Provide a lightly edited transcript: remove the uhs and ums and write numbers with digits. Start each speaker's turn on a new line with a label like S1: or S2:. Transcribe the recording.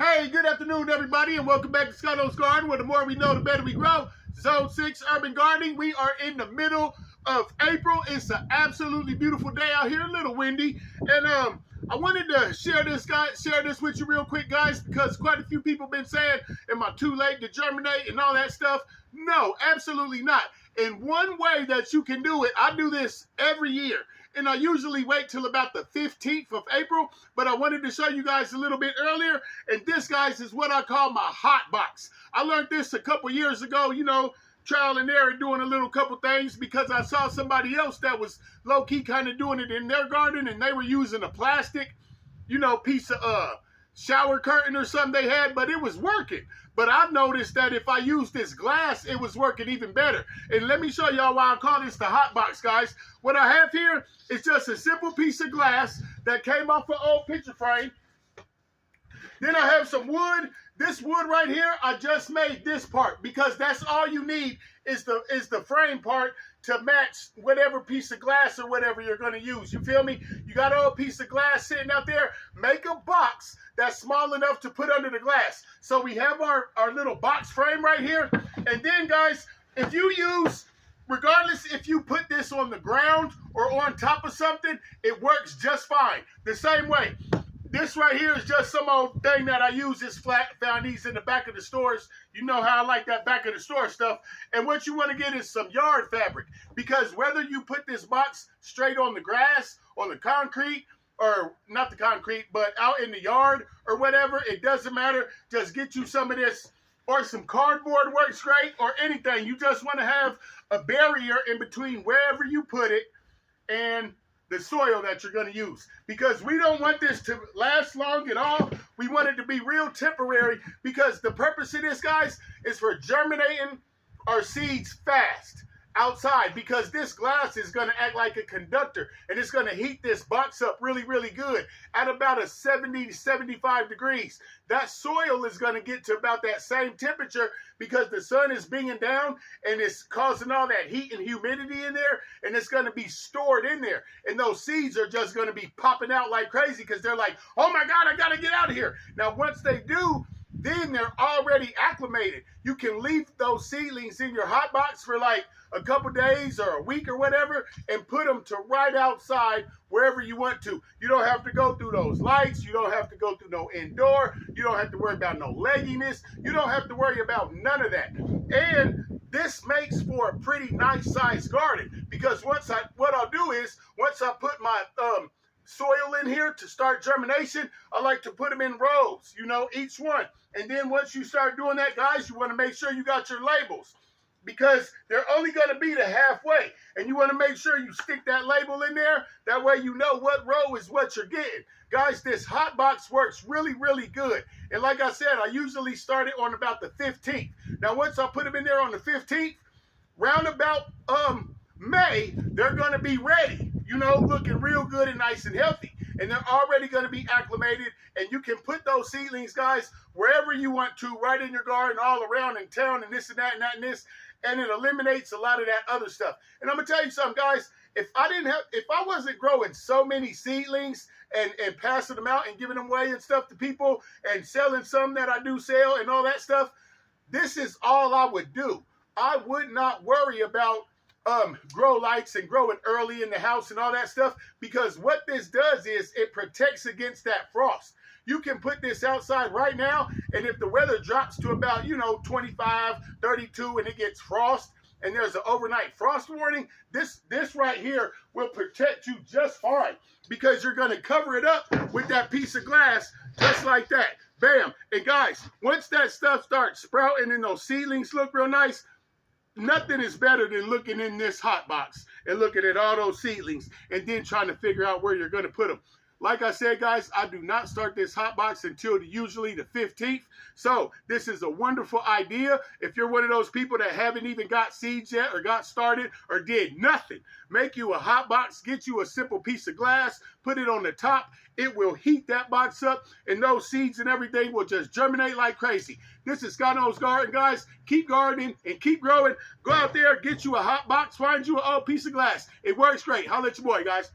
S1: Hey, good afternoon, everybody, and welcome back to Scotto's Garden, where the more we know, the better we grow. Zone 6 Urban Gardening. We are in the middle of April. It's an absolutely beautiful day out here, a little windy. And I wanted to share this with you real quick, guys, because quite a few people have been saying, am I too late to germinate and all that stuff? No, absolutely not. And one way that you can do it, I do this every year, and I usually wait till about the 15th of April, but I wanted to show you guys a little bit earlier, and this, guys, is what I call my Hotbox. I learned this a couple years ago, trial and error, doing a little couple things, because I saw somebody else that was low-key kind of doing it in their garden, and they were using a plastic, piece of shower curtain or something they had, but it was working. But I've noticed that if I use this glass, it was working even better. And let me show y'all why I call this the Hotbox, guys. What I have here is just a simple piece of glass that came off an old picture frame. Then I have some wood. This wood right here, I just made this part because that's all you need is the frame part to match whatever piece of glass or whatever you're going to use. You feel me? You got an old piece of glass sitting out there. Make a box that's small enough to put under the glass. So we have our little box frame right here. And then, guys, if you use, regardless if you put this on the ground or on top of something, it works just fine. The same way. This right here is just some old thing that I use. This flat, found these in the back of the stores. You know how I like that back of the store stuff. And what you want to get is some yard fabric. Because whether you put this box straight on the grass, on the concrete, or not the concrete, but out in the yard or whatever, it doesn't matter. Just get you some of this, or some cardboard works great, or anything. You just want to have a barrier in between wherever you put it and the soil that you're going to use, because we don't want this to last long at all. We want it to be real temporary, because the purpose of this, guys, is for germinating our seeds fast outside, because this glass is going to act like a conductor, and it's going to heat this box up really, really good at about a 70 to 75 degrees. That soil is going to get to about that same temperature because the sun is beaming down and it's causing all that heat and humidity in there, and it's going to be stored in there. And those seeds are just going to be popping out like crazy because they're like, oh my God, I got to get out of here. Now, once they do, then they're already acclimated. You can leave those seedlings in your hot box for like a couple days or a week or whatever, and put them to right outside wherever you want to. You don't have to go through those lights. You don't have to go through no indoor. You don't have to worry about no legginess. You don't have to worry about none of that. And this makes for a pretty nice sized garden, because what I'll do is, once I put my soil in here to start germination, I like to put them in rows, each one. And then once you start doing that, guys, you want to make sure you got your labels, because they're only going to be the halfway. And you want to make sure you stick that label in there. That way you know what row is what you're getting. Guys, this hot box works really, really good. And like I said, I usually start it on about the 15th. Now, once I put them in there on the 15th, round about May, they're going to be ready, looking real good and nice and healthy. And they're already going to be acclimated, and you can put those seedlings, guys, wherever you want to, right in your garden, all around in town, and this and that and that and this, and it eliminates a lot of that other stuff. And I'm going to tell you something, guys, if I wasn't growing so many seedlings and passing them out and giving them away and stuff to people and selling some that I do sell and all that stuff, this is all I would do. I would not worry about grow lights and growing early in the house and all that stuff, because what this does is it protects against that frost. You can put this outside right now, and if the weather drops to about 25, 32, and it gets frost and there's an overnight frost warning, this right here will protect you just fine, because you're going to cover it up with that piece of glass just like that. Bam. And guys, once that stuff starts sprouting and those seedlings look real nice, nothing is better than looking in this hot box and looking at all those seedlings and then trying to figure out where you're going to put them. Like I said, guys, I do not start this hot box until usually the 15th. So this is a wonderful idea. If you're one of those people that haven't even got seeds yet or got started or did nothing, make you a hot box, get you a simple piece of glass, put it on the top. It will heat that box up, and those seeds and everything will just germinate like crazy. This is Scotto's Garden, guys. Keep gardening and keep growing. Go out there, get you a hot box, find you an old piece of glass. It works great. Holla at your boy, guys.